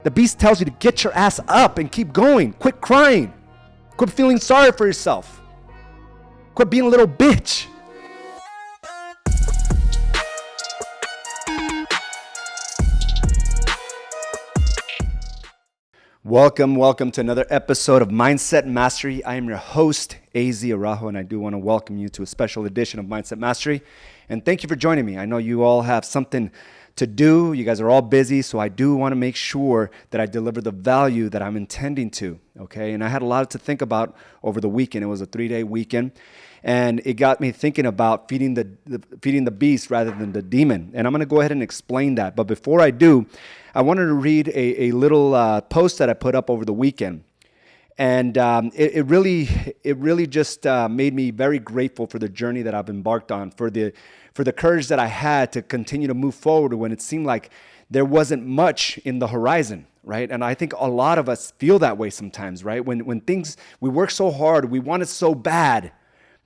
The beast tells you to get your ass up and keep going. Quit crying. Quit feeling sorry for yourself. Quit being a little bitch. Welcome to another episode of Mindset Mastery. I am your host, Araujo, and I do want to welcome you to a special edition of Mindset Mastery. And thank you for joining me. I know you all have something to do. You guys are all busy, so I do want to make sure that I deliver the value that I'm intending to, okay? And I had a lot to think about over the weekend. It was a 3-day weekend, and it got me thinking about feeding the beast rather than the demon. And I'm going to go ahead and explain that. But before I do, I wanted to read a little post that I put up over the weekend. And it really just made me very grateful for the journey that I've embarked on, for the courage that I had to continue to move forward when it seemed like there wasn't much in the horizon, right? And I think a lot of us feel that way sometimes, right? When things, we work so hard, we want it so bad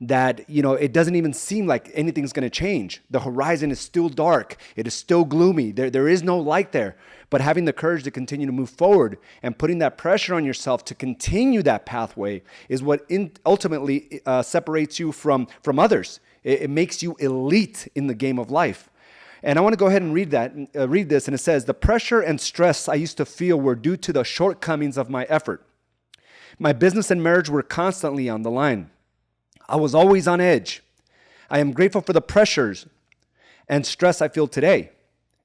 that, it doesn't even seem like anything's going to change. The horizon is still dark. It is still gloomy. There is no light there. But having the courage to continue to move forward and putting that pressure on yourself to continue that pathway is what ultimately separates you from others. It makes you elite in the game of life. And I want to go ahead and read this, and it says, "The pressure and stress I used to feel were due to the shortcomings of my effort. My business and marriage were constantly on the line. I was always on edge. I am grateful for the pressures and stress I feel today.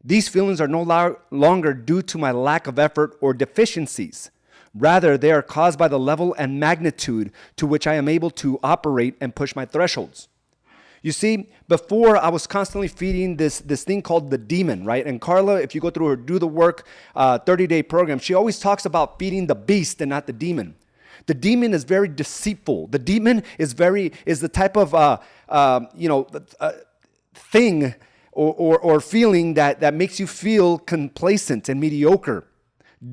These feelings are no longer due to my lack of effort or deficiencies. Rather, they are caused by the level and magnitude to which I am able to operate and push my thresholds." You see, before I was constantly feeding this thing called the demon, right? And Carla, if you go through her Do the Work 30-day program, she always talks about feeding the beast and not the demon. The demon is very deceitful. The demon is the type of thing or feeling that makes you feel complacent and mediocre.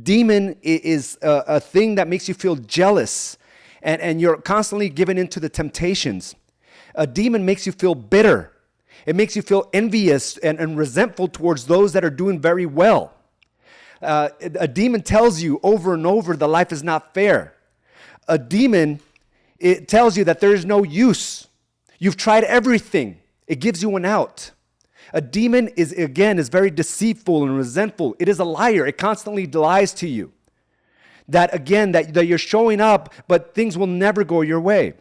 Demon is a thing that makes you feel jealous, and you're constantly given into the temptations. A demon makes you feel bitter. It makes you feel envious and resentful towards those that are doing very well. A demon tells you over and over that life is not fair. A demon, it tells you that there is no use. You've tried everything. It gives you an out. A demon is very deceitful and resentful. It is a liar. It constantly lies to you. That you're showing up, but things will never go your way.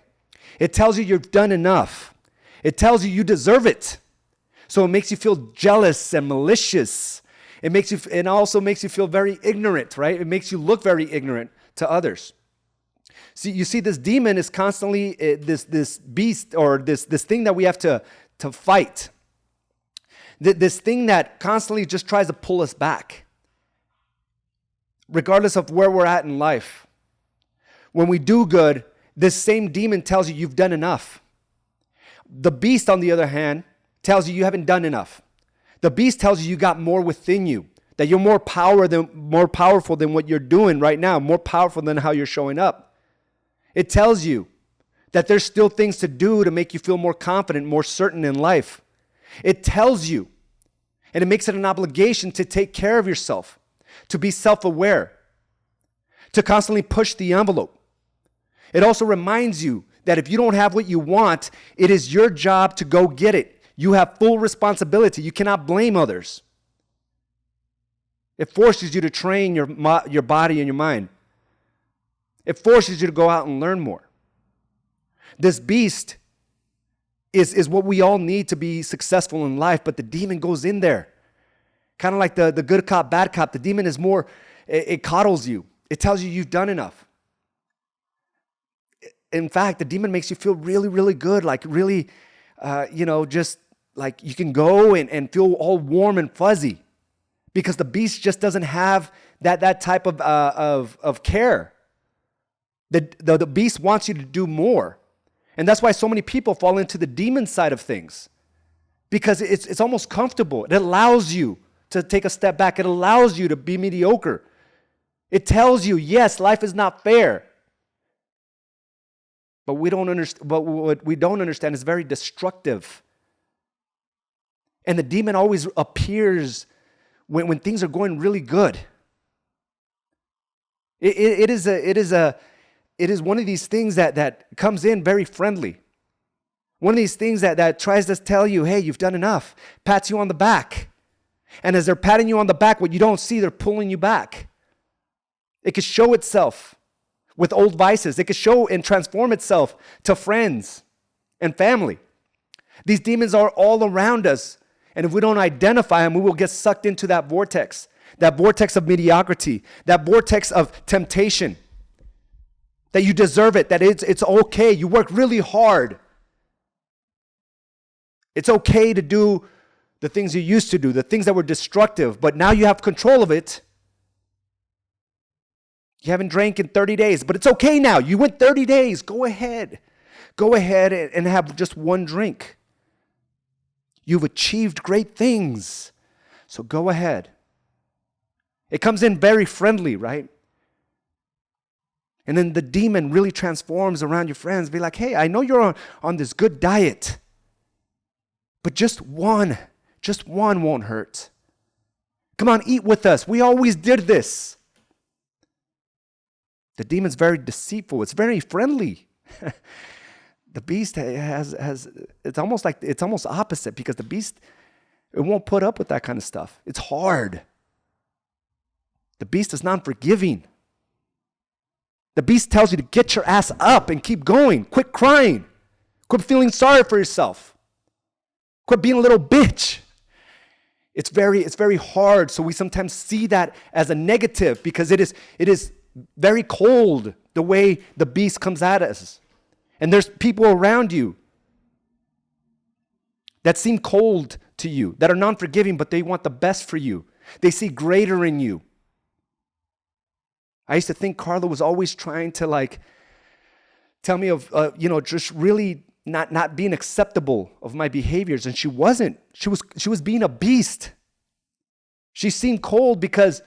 It tells you you've done enough. It tells you you deserve it. So it makes you feel jealous and malicious. It also makes you feel very ignorant, right? It makes you look very ignorant to others. See, you see, this demon is constantly this beast, or this thing that we have to fight. This thing that constantly just tries to pull us back, regardless of where we're at in life. When we do good, this same demon tells you you've done enough. The beast, on the other hand, tells you haven't done enough. The beast tells you got more within you, that you're more powerful than what you're doing right now, more powerful than how you're showing up. It tells you that there's still things to do to make you feel more confident, more certain in life. It tells you, and it makes it an obligation to take care of yourself, to be self-aware, to constantly push the envelope. It also reminds you that if you don't have what you want, it is your job to go get it. You have full responsibility. You cannot blame others. It forces you to train your body and your mind. It forces you to go out and learn more. This beast is what we all need to be successful in life, but the demon goes in there. Kind of like the good cop, bad cop. The demon is more, it coddles you. It tells you you've done enough. In fact, the demon makes you feel really, really good, like really, just like you can go and feel all warm and fuzzy, because the beast just doesn't have that type of care. The beast wants you to do more. And that's why so many people fall into the demon side of things, because it's almost comfortable. It allows you to take a step back. It allows you to be mediocre. It tells you, yes, life is not fair. But what we don't understand is very destructive. And the demon always appears when things are going really good. It is one of these things that comes in very friendly. One of these things that tries to tell you, hey, you've done enough, pats you on the back. And as they're patting you on the back, what you don't see, they're pulling you back. It could show itself with old vices. It could show and transform itself to friends and family. These demons are all around us. And if we don't identify them, we will get sucked into that vortex of mediocrity, that vortex of temptation, that you deserve it, that it's okay. You work really hard. It's okay to do the things you used to do, the things that were destructive, but now you have control of it. You haven't drank in 30 days, but it's okay now. You went 30 days. Go ahead. Go ahead and have just one drink. You've achieved great things, so go ahead. It comes in very friendly, right? And then the demon really transforms around your friends. Be like, hey, I know you're on this good diet, but just one won't hurt. Come on, eat with us. We always did this. The demon's very deceitful. It's very friendly. The beast it's almost opposite, because the beast, it won't put up with that kind of stuff. It's hard. The beast is non-forgiving. The beast tells you to get your ass up and keep going. Quit crying. Quit feeling sorry for yourself. Quit being a little bitch. It's very hard. So we sometimes see that as a negative, because it is very cold the way the beast comes at us. And there's people around you that seem cold to you, that are non-forgiving, but they want the best for you. They see greater in you. I used to think Carla was always trying to tell me of, just really not being acceptable of my behaviors. And she wasn't. She was being a beast. She seemed cold because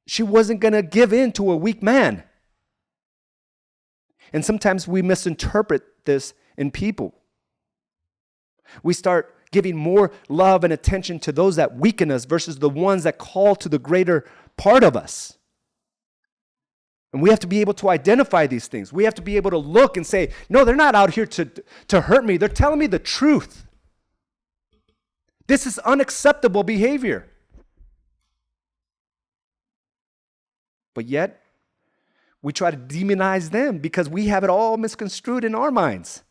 she wasn't going to give in to a weak man. And sometimes we misinterpret this in people. We start giving more love and attention to those that weaken us versus the ones that call to the greater part of us. And we have to be able to identify these things. We have to be able to look and say, no, they're not out here to hurt me. They're telling me the truth. This is unacceptable behavior. But yet, we try to demonize them because we have it all misconstrued in our minds.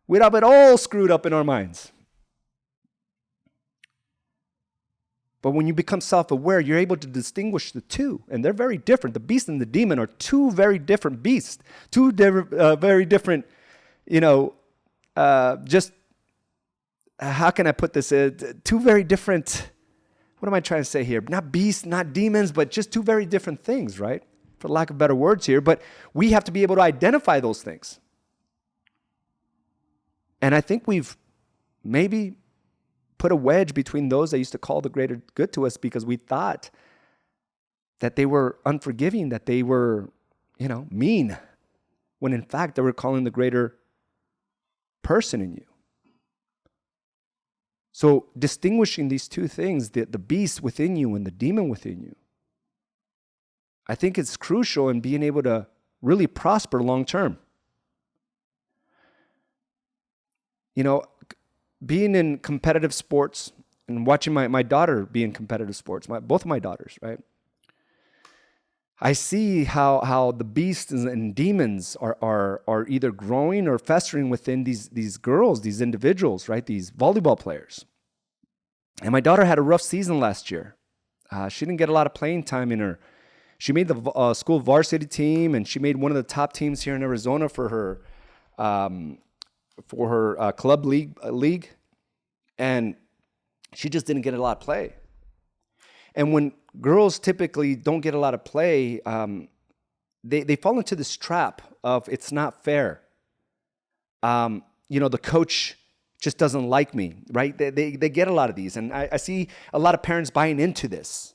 We have it all screwed up in our minds. But when you become self-aware, you're able to distinguish the two, and they're very different. The beast and the demon are two very different beasts, very different, just, how can I put this? Two very different, what am I trying to say here? Not beasts, not demons, but just two very different things, right? For lack of better words here, but we have to be able to identify those things. And I think we've maybe put a wedge between those that used to call the greater good to us because we thought that they were unforgiving, that they were, mean, when in fact they were calling the greater person in you. So distinguishing these two things, the beast within you and the demon within you, I think it's crucial in being able to really prosper long term. Being in competitive sports and watching my daughter be in competitive sports, both of my daughters, right? I see how the beasts and demons are either growing or festering within these girls, these individuals, right? These volleyball players. And my daughter had a rough season last year. She didn't get a lot of playing time in her. She made the school varsity team, and she made one of the top teams here in Arizona for her club league, and she just didn't get a lot of play. And when girls typically don't get a lot of play, they fall into this trap of it's not fair. The coach just doesn't like me, right? They get a lot of these, and I see a lot of parents buying into this.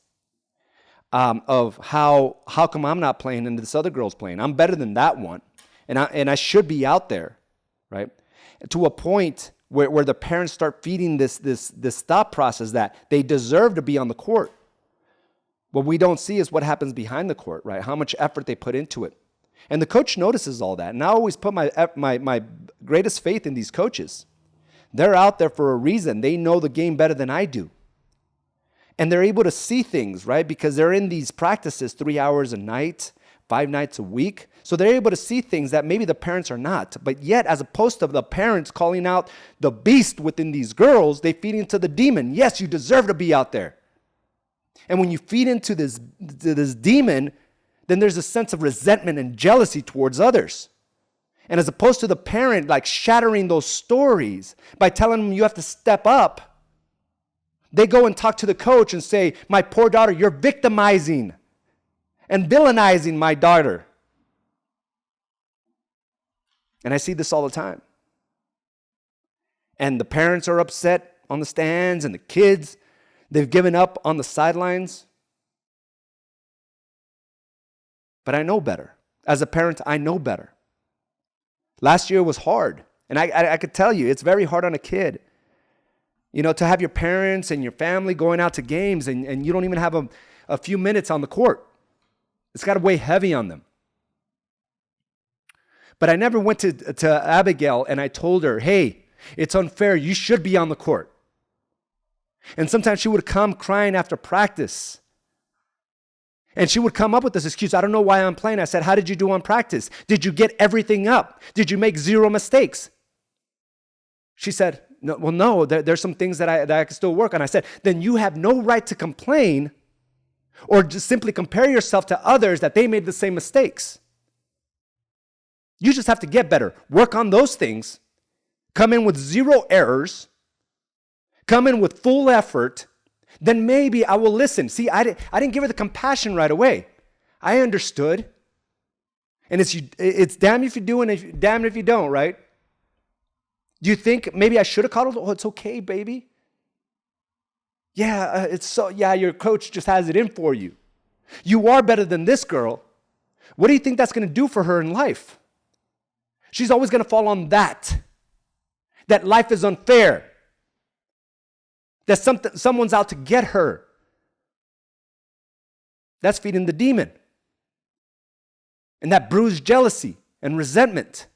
Of how come I'm not playing and this other girl's playing? I'm better than that one, and I should be out there, right? To a point where the parents start feeding this thought process that they deserve to be on the court. What we don't see is what happens behind the court, right? How much effort they put into it. And the coach notices all that. And I always put my greatest faith in these coaches. They're out there for a reason. They know the game better than I do. And they're able to see things, right? Because they're in these practices 3 hours a night, 5 nights a week. So they're able to see things that maybe the parents are not. But yet, as opposed to the parents calling out the beast within these girls, they feed into the demon. Yes, you deserve to be out there. And when you feed into this demon, then there's a sense of resentment and jealousy towards others. And as opposed to the parent like shattering those stories by telling them you have to step up, they go and talk to the coach and say, my poor daughter, you're victimizing and villainizing my daughter. And I see this all the time. And the parents are upset on the stands, and the kids, they've given up on the sidelines. But I know better. As a parent, I know better. Last year was hard. And I could tell you, it's very hard on a kid. You know, to have your parents and your family going out to games and you don't even have a few minutes on the court. It's got to weigh heavy on them. But I never went to Abigail and I told her, hey, it's unfair. You should be on the court. And sometimes she would come crying after practice. And she would come up with this excuse, I don't know why I'm playing. I said, how did you do on practice? Did you get everything up? Did you make 0 mistakes? She said, no, there's some things that I can still work on. I said, then you have no right to complain or just simply compare yourself to others that they made the same mistakes. You just have to get better. Work on those things. Come in with 0 errors. Come in with full effort. Then maybe I will listen. See, I didn't give her the compassion right away. I understood. And it's damn if you do and damn if you don't, right? Do you think maybe I should have called her? Oh, it's okay, baby. Yeah, your coach just has it in for you. You are better than this girl. What do you think that's going to do for her in life? She's always going to fall on that life is unfair. That someone's out to get her. That's feeding the demon. And that bruised jealousy and resentment.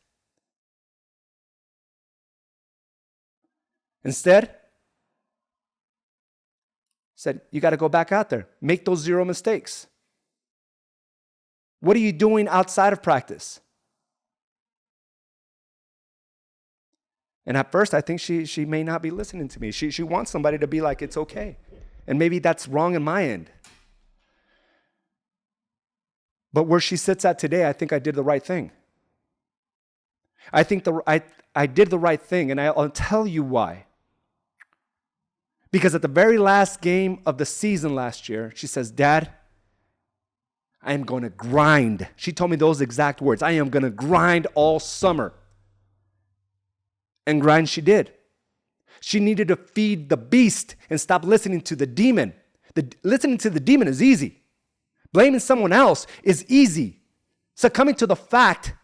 Instead, said, you got to go back out there. Make those 0 mistakes. What are you doing outside of practice? And at first, I think she may not be listening to me. She wants somebody to be like, it's okay. And maybe that's wrong in my end. But where she sits at today, I think I did the right thing. I think I did the right thing, and I'll tell you why. Because at the very last game of the season last year, she says, Dad, I am going to grind. She told me those exact words. I am going to grind all summer. And grind she did. She needed to feed the beast and stop listening to the demon. Listening to the demon is easy. Blaming someone else is easy. Succumbing to the fact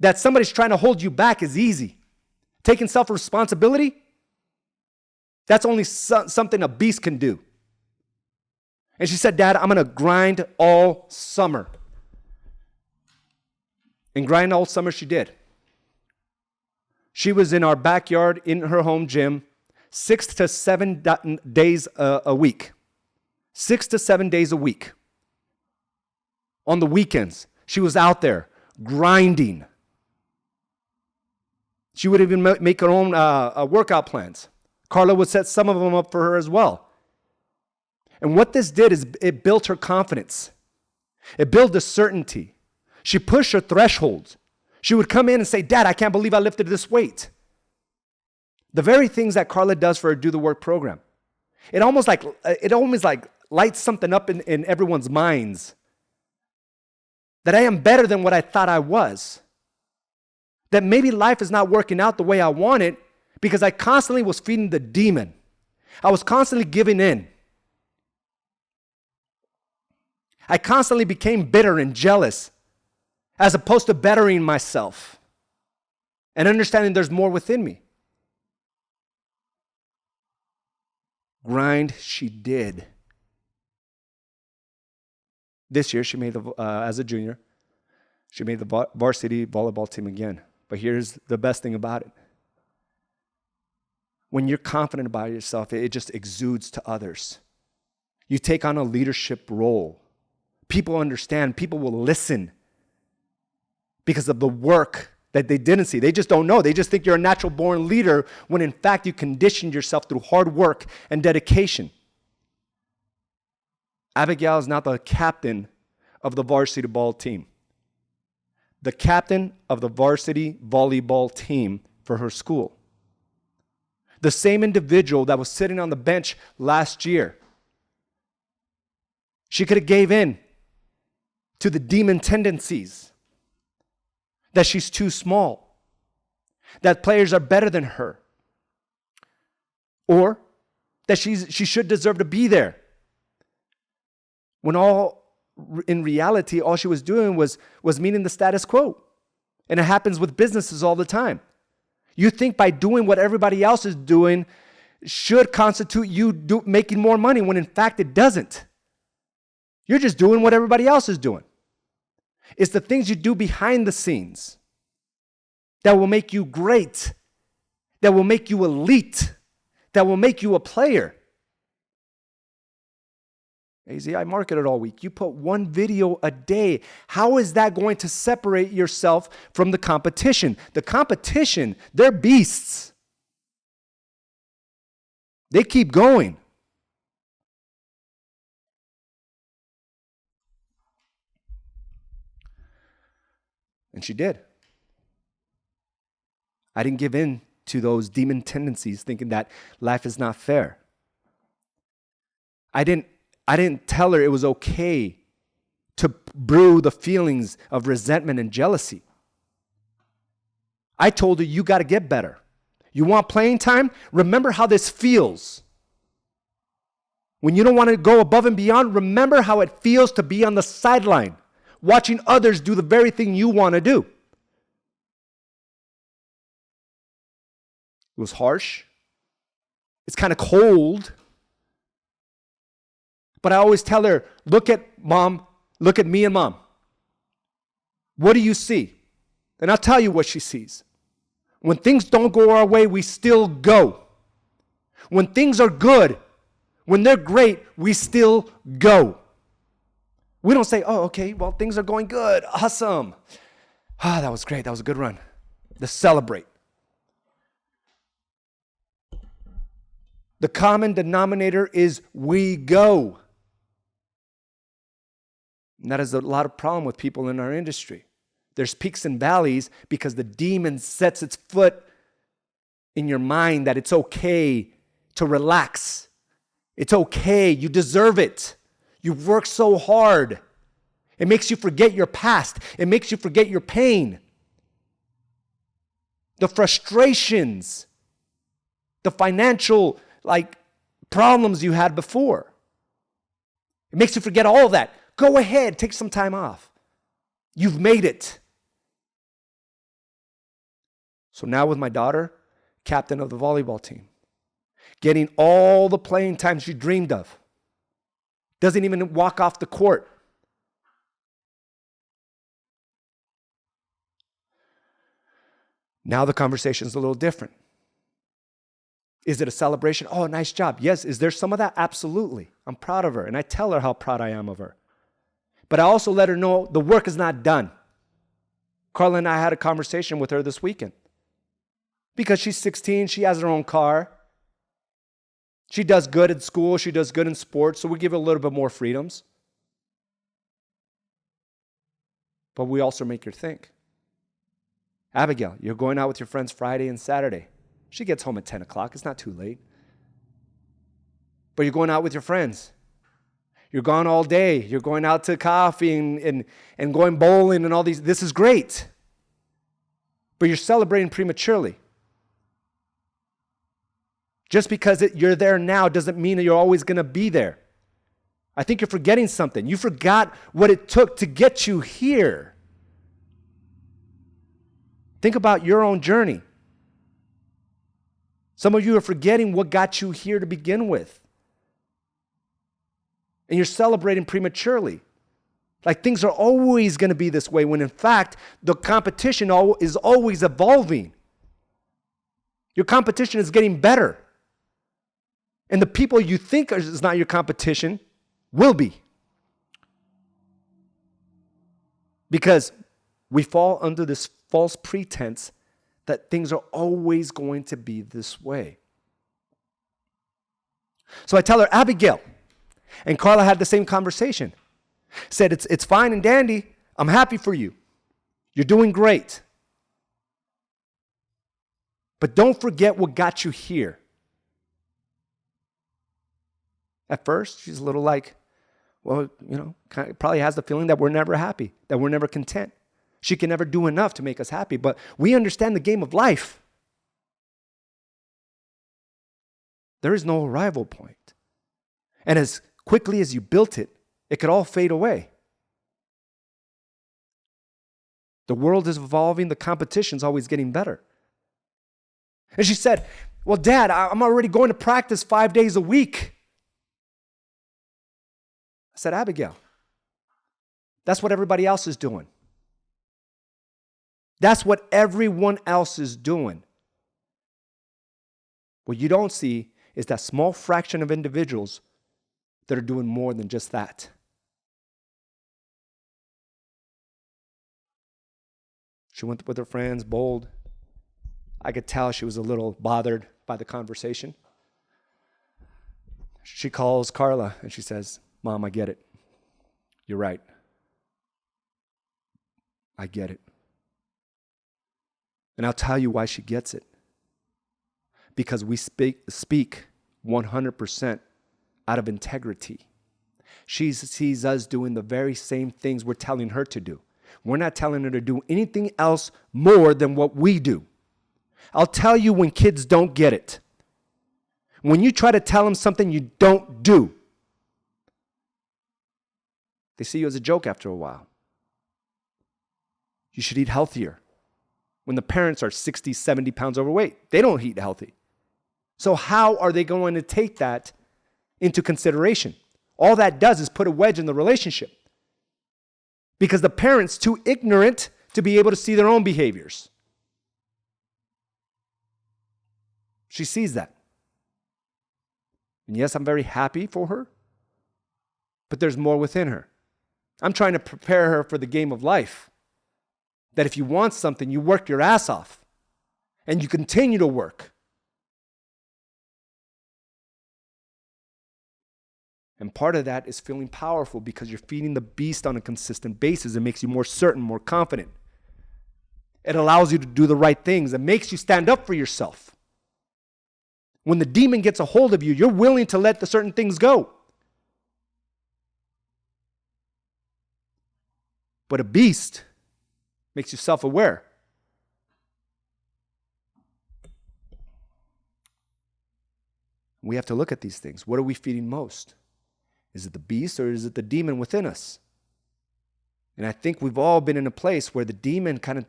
that somebody's trying to hold you back is easy. Taking self-responsibility, that's only something a beast can do. And she said, Dad, I'm going to grind all summer. And grind all summer she did. She was in our backyard in her home gym 6 to 7 days a week. 6 to 7 days a week. On the weekends, she was out there grinding. She would even make her own workout plans. Carla would set some of them up for her as well. And what this did is it built her confidence. It built the certainty. She pushed her thresholds. She would come in and say, Dad, I can't believe I lifted this weight. The very things that Carla does for her Do the Work program. It almost like lights something up in everyone's minds. That I am better than what I thought I was. That maybe life is not working out the way I want it because I constantly was feeding the demon. I was constantly giving in. I constantly became bitter and jealous as opposed to bettering myself and understanding there's more within me. Grind she did. This year, she made as a junior, she made the varsity volleyball team again. But here's the best thing about it. When you're confident about yourself, it just exudes to others. You take on a leadership role. People understand. People will listen because of the work that they didn't see. They just don't know. They just think you're a natural born leader when in fact you conditioned yourself through hard work and dedication. Abigail is not the captain of the varsity ball team. The captain of the varsity volleyball team for her school. The same individual that was sitting on the bench last year. She could have gave in to the demon tendencies that she's too small, that players are better than her, or that she should deserve to be there. When in reality, all she was doing was meeting the status quo. And it happens with businesses all the time. You think by doing what everybody else is doing should constitute you making more money when in fact it doesn't. You're just doing what everybody else is doing. It's the things you do behind the scenes that will make you great, that will make you elite, that will make you a player. AZ, I marketed all week. You put one video a day. How is that going to separate yourself from the competition? The competition, they're beasts. They keep going. And she did. I didn't give in to those demon tendencies thinking that life is not fair. I didn't tell her it was okay to brew the feelings of resentment and jealousy. I told her, you got to get better. You want playing time? Remember how this feels. When you don't want to go above and beyond, remember how it feels to be on the sideline, watching others do the very thing you want to do. It was harsh. It's kind of cold. But I always tell her, look at me and mom. What do you see? And I'll tell you what she sees. When things don't go our way, we still go. When things are good, when they're great, we still go. We don't say, oh, okay, well, things are going good. Awesome. That was great. That was a good run. Let's celebrate. The common denominator is we go. And that is a lot of problem with people in our industry. There's peaks and valleys because the demon sets its foot in your mind that it's okay to relax. It's okay. You deserve it. You've worked so hard. It makes you forget your past. It makes you forget your pain. The frustrations, the financial problems you had before. It makes you forget all of that. Go ahead, take some time off. You've made it. So now with my daughter, captain of the volleyball team, getting all the playing time she dreamed of. Doesn't even walk off the court. Now the conversation's a little different. Is it a celebration? Oh, nice job. Yes. Is there some of that? Absolutely. I'm proud of her. And I tell her how proud I am of her. But I also let her know the work is not done. Carla and I had a conversation with her this weekend. Because she's 16, she has her own car. She does good at school, she does good in sports, so we give her a little bit more freedoms. But we also make her think. Abigail, you're going out with your friends Friday and Saturday. She gets home at 10 o'clock. It's not too late. But you're going out with your friends. You're gone all day. You're going out to coffee and going bowling and all these. This is great. But you're celebrating prematurely. Just because you're there now doesn't mean that you're always going to be there. I think you're forgetting something. You forgot what it took to get you here. Think about your own journey. Some of you are forgetting what got you here to begin with. And you're celebrating prematurely. Like things are always going to be this way when in fact the competition is always evolving. Your competition is getting better. And the people you think is not your competition will be. Because we fall under this false pretense that things are always going to be this way. So I tell her, Abigail, and Carla had the same conversation. Said, it's fine and dandy. I'm happy for you. You're doing great. But don't forget what got you here. At first, she's a little like, well, probably has the feeling that we're never happy, that we're never content. She can never do enough to make us happy, but we understand the game of life. There is no arrival point. And as quickly as you built it, it could all fade away. The world is evolving, the competition's always getting better. And she said, well, Dad, I'm already going to practice 5 days a week. I said, Abigail, that's what everybody else is doing. That's what everyone else is doing. What you don't see is that small fraction of individuals that are doing more than just that. She went with her friends, bold. I could tell she was a little bothered by the conversation. She calls Carla and she says, Mom, I get it. You're right. I get it. And I'll tell you why she gets it. Because we speak 100% out of integrity. She sees us doing the very same things we're telling her to do. We're not telling her to do anything else more than what we do. I'll tell you when kids don't get it. When you try to tell them something you don't do, they see you as a joke after a while. You should eat healthier. When the parents are 60, 70 pounds overweight, they don't eat healthy. So how are they going to take that into consideration? All that does is put a wedge in the relationship. Because the parent's too ignorant to be able to see their own behaviors. She sees that. And yes, I'm very happy for her, but there's more within her. I'm trying to prepare her for the game of life. That if you want something, you work your ass off. And you continue to work. And part of that is feeling powerful because you're feeding the beast on a consistent basis. It makes you more certain, more confident. It allows you to do the right things. It makes you stand up for yourself. When the demon gets a hold of you, you're willing to let the certain things go. But a beast makes you self-aware. We have to look at these things. What are we feeding most? Is it the beast or is it the demon within us? And I think we've all been in a place where the demon kind of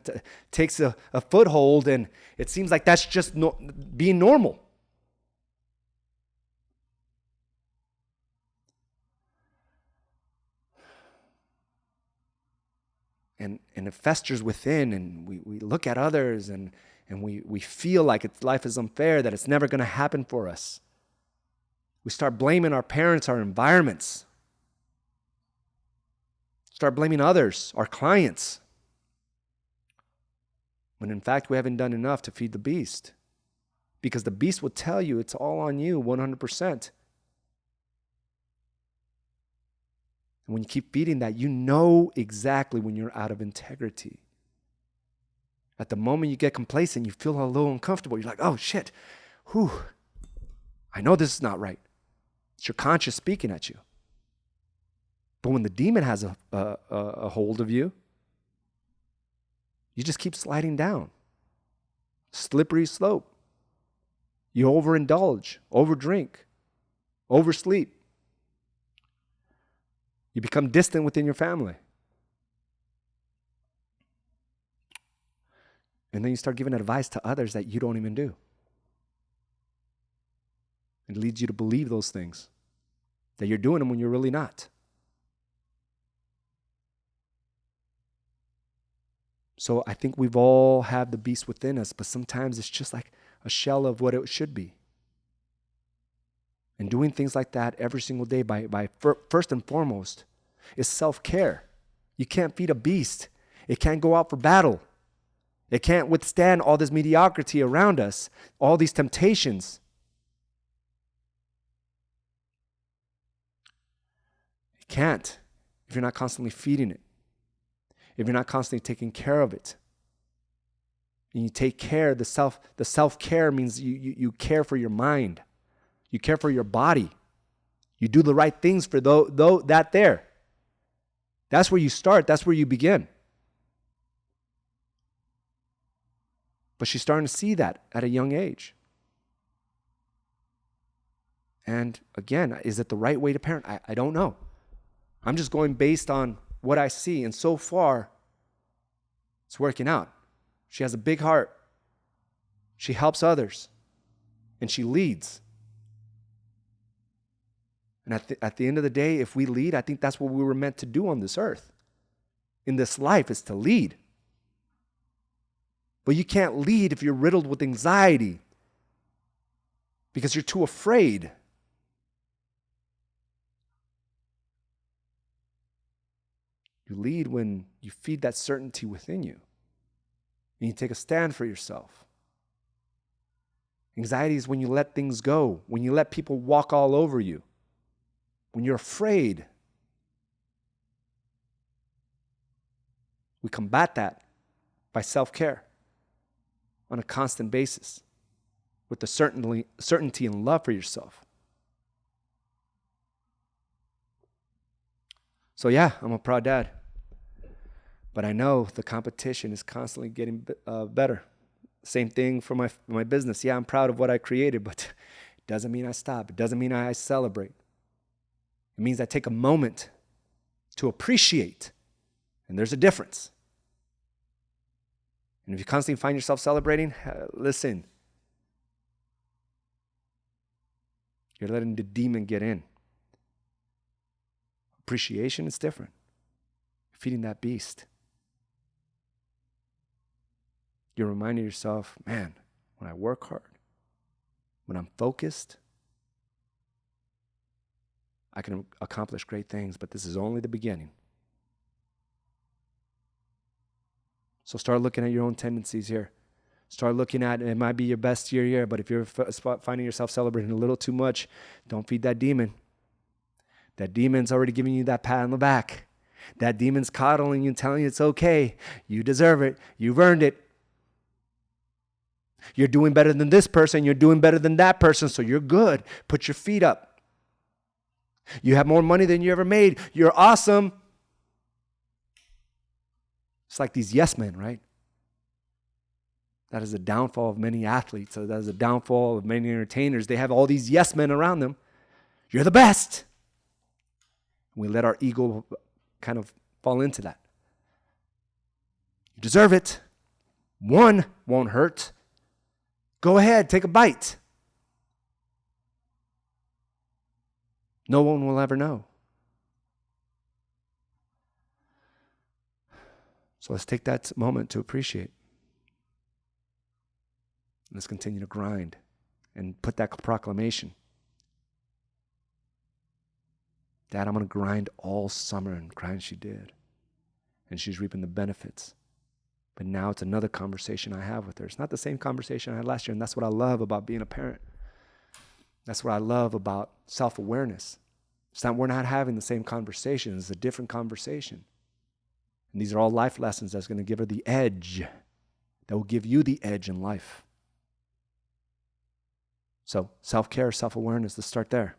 takes a foothold and it seems like that's just being normal. And it festers within, and we look at others, and we feel like life is unfair, that it's never going to happen for us. We start blaming our parents, our environments. Start blaming others, our clients. When in fact we haven't done enough to feed the beast. Because the beast will tell you it's all on you 100%. And when you keep feeding that, you know exactly when you're out of integrity. At the moment you get complacent, you feel a little uncomfortable. You're like, oh shit, whew, I know this is not right. It's your conscience speaking at you. But when the demon has a hold of you, you just keep sliding down. Slippery slope. You overindulge, overdrink, oversleep. You become distant within your family. And then you start giving advice to others that you don't even do. It leads you to believe those things, that you're doing them when you're really not. So I think we've all had the beast within us, but sometimes it's just like a shell of what it should be. And doing things like that every single day first and foremost is self-care. You can't feed a beast. It can't go out for battle. It can't withstand all this mediocrity around us, all these temptations. It can't if you're not constantly feeding it, if you're not constantly taking care of it. And you take care, the self-care means you care for your mind. You care for your body. You do the right things for that there. That's where you start. That's where you begin. But she's starting to see that at a young age. And again, is it the right way to parent? I don't know. I'm just going based on what I see. And so far, it's working out. She has a big heart. She helps others. And she leads. And at the end of the day, if we lead, I think that's what we were meant to do on this earth. In this life, is to lead. But you can't lead if you're riddled with anxiety because you're too afraid. You lead when you feed that certainty within you and you take a stand for yourself. Anxiety is when you let things go, when you let people walk all over you, when you're afraid. We combat that by self-care on a constant basis with the certainty and love for yourself. So yeah, I'm a proud dad. But I know the competition is constantly getting better. Same thing for my business. Yeah, I'm proud of what I created, but it doesn't mean I stop. It doesn't mean I celebrate. It means I take a moment to appreciate. And there's a difference. And if you constantly find yourself celebrating, listen. You're letting the demon get in. Appreciation is different. You're feeding that beast. You're reminding yourself, man, when I work hard, when I'm focused, I can accomplish great things, but this is only the beginning. So start looking at your own tendencies here. Start looking at, it might be your best year, but if you're finding yourself celebrating a little too much, don't feed that demon. That demon's already giving you that pat on the back. That demon's coddling you and telling you it's okay. You deserve it. You've earned it. You're doing better than this person. You're doing better than that person, so you're good. Put your feet up. You have more money than you ever made. You're awesome. It's like these yes men, right? That is a downfall of many athletes. That is a downfall of many entertainers. They have all these yes men around them. You're the best. We let our ego kind of fall into that. You deserve it. One won't hurt. Go ahead, take a bite. No one will ever know. So let's take that moment to appreciate. Let's continue to grind and put that proclamation. Dad, I'm going to grind all summer, and grind she did. And she's reaping the benefits. But now it's another conversation I have with her. It's not the same conversation I had last year, and that's what I love about being a parent. That's what I love about self-awareness. We're not having the same conversation. It's a different conversation. And these are all life lessons that's going to give her the edge, that will give you the edge in life. So self-care, self-awareness, let's start there.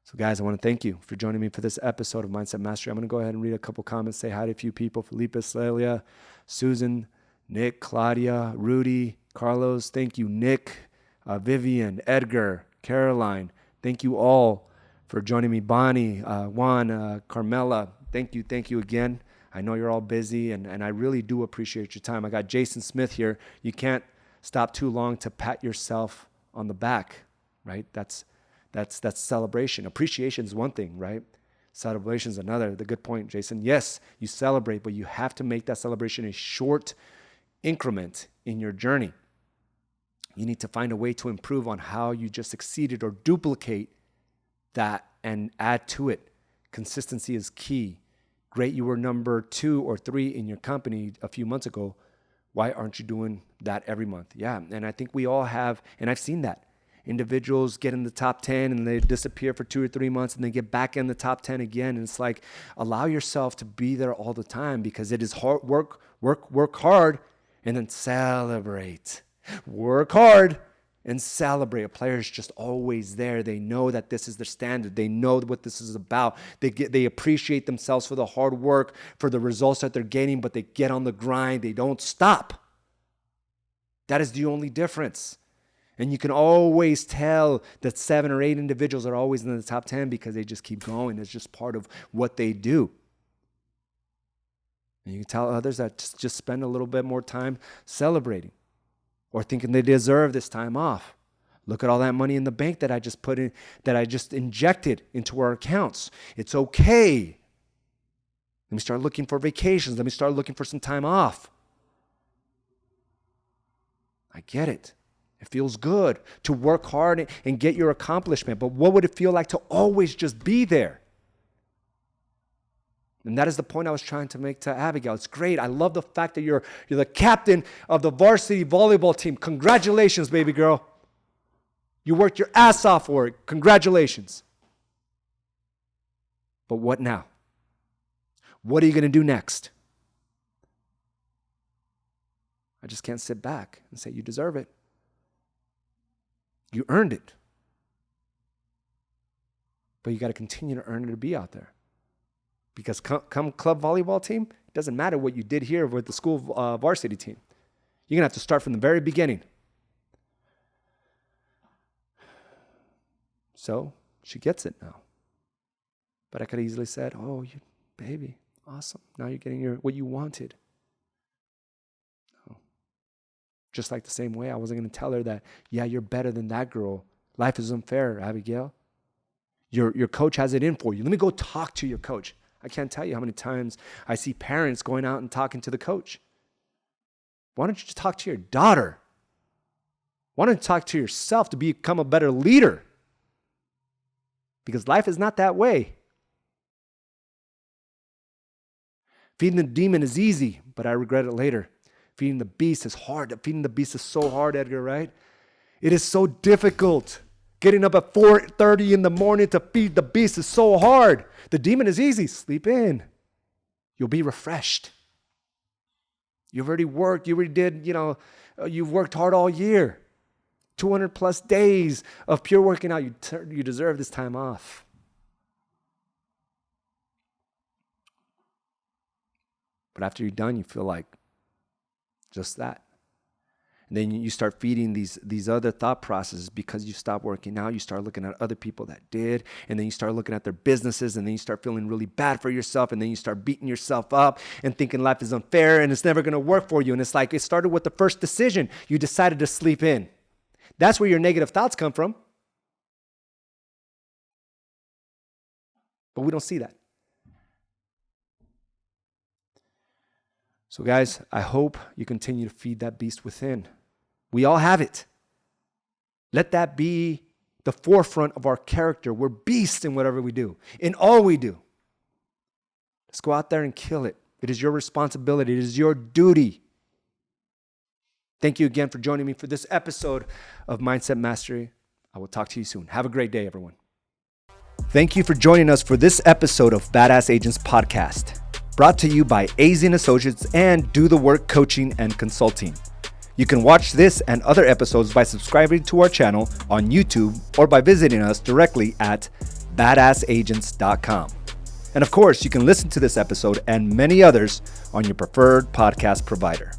So guys, I want to thank you for joining me for this episode of Mindset Mastery. I'm going to go ahead and read a couple comments, say hi to a few people. Felipe, Celia, Susan, Nick, Claudia, Rudy, Carlos. Thank you, Nick, Vivian, Edgar, Caroline. Thank you all for joining me. Bonnie, Juan, Carmela. Thank you again. I know you're all busy, and I really do appreciate your time. I got Jason Smith here. You can't stop too long to pat yourself on the back, right? That's celebration. Appreciation is one thing, right? Celebration is another. The good point, Jason. Yes, you celebrate, but you have to make that celebration a short increment in your journey. You need to find a way to improve on how you just succeeded or duplicate that and add to it. Consistency is key. Great, you were number 2 or 3 in your company a few months ago. Why aren't you doing that every month? Yeah, and I think we all have, and I've seen that. Individuals get in the top 10 and they disappear for 2 or 3 months and they get back in the top 10 again. And it's like, allow yourself to be there all the time, because it is hard work hard and then celebrate. Work hard and celebrate. A player is just always there. They know that this is their standard. They know what this is about. They appreciate themselves for the hard work, for the results that they're getting, but they get on the grind. They don't stop. That is the only difference. And you can always tell that 7 or 8 individuals are always in the top 10 because they just keep going. It's just part of what they do. And you can tell others that just spend a little bit more time celebrating or thinking they deserve this time off. Look at all that money in the bank that I just put in, that I just injected into our accounts. It's okay. Let me start looking for vacations. Let me start looking for some time off. I get it. It feels good to work hard and get your accomplishment. But what would it feel like to always just be there? And that is the point I was trying to make to Abigail. It's great. I love the fact that you're the captain of the varsity volleyball team. Congratulations, baby girl. You worked your ass off for it. Congratulations. But what now? What are you going to do next? I just can't sit back and say, you deserve it. You earned it. But you got to continue to earn it to be out there. Because come club volleyball team, it doesn't matter what you did here with the school varsity team. You're going to have to start from the very beginning. So she gets it now. But I could have easily said, oh, you baby, awesome. Now you're getting what you wanted. No. Just like the same way, I wasn't going to tell her that, yeah, you're better than that girl. Life is unfair, Abigail. Your coach has it in for you. Let me go talk to your coach. I can't tell you how many times I see parents going out and talking to the coach. Why don't you just talk to your daughter? Why don't you talk to yourself to become a better leader? Because life is not that way. Feeding the demon is easy, but I regret it later. Feeding the beast is hard. Feeding the beast is so hard, Edgar, right? It is so difficult. Getting up at 4:30 in the morning to feed the beast is so hard. The demon is easy. Sleep in. You'll be refreshed. You've already worked. You already did, you've worked hard all year. 200 plus days of pure working out. You deserve this time off. But after you're done, you feel like just that. And then you start feeding these other thought processes because you stop working out. You start looking at other people that did. And then you start looking at their businesses. And then you start feeling really bad for yourself. And then you start beating yourself up and thinking life is unfair and it's never going to work for you. And it's like it started with the first decision. You decided to sleep in. That's where your negative thoughts come from. But we don't see that. So guys, I hope you continue to feed that beast within. We all have it. Let that be the forefront of our character. We're beasts in whatever we do, in all we do. Let's go out there and kill it. It is your responsibility. It is your duty. Thank you again for joining me for this episode of Mindset Mastery. I will talk to you soon. Have a great day, everyone. Thank you for joining us for this episode of Badass Agents Podcast, brought to you by AZ & Associates and Do the Work Coaching and Consulting. You can watch this and other episodes by subscribing to our channel on YouTube or by visiting us directly at badassagents.com. And of course, you can listen to this episode and many others on your preferred podcast provider.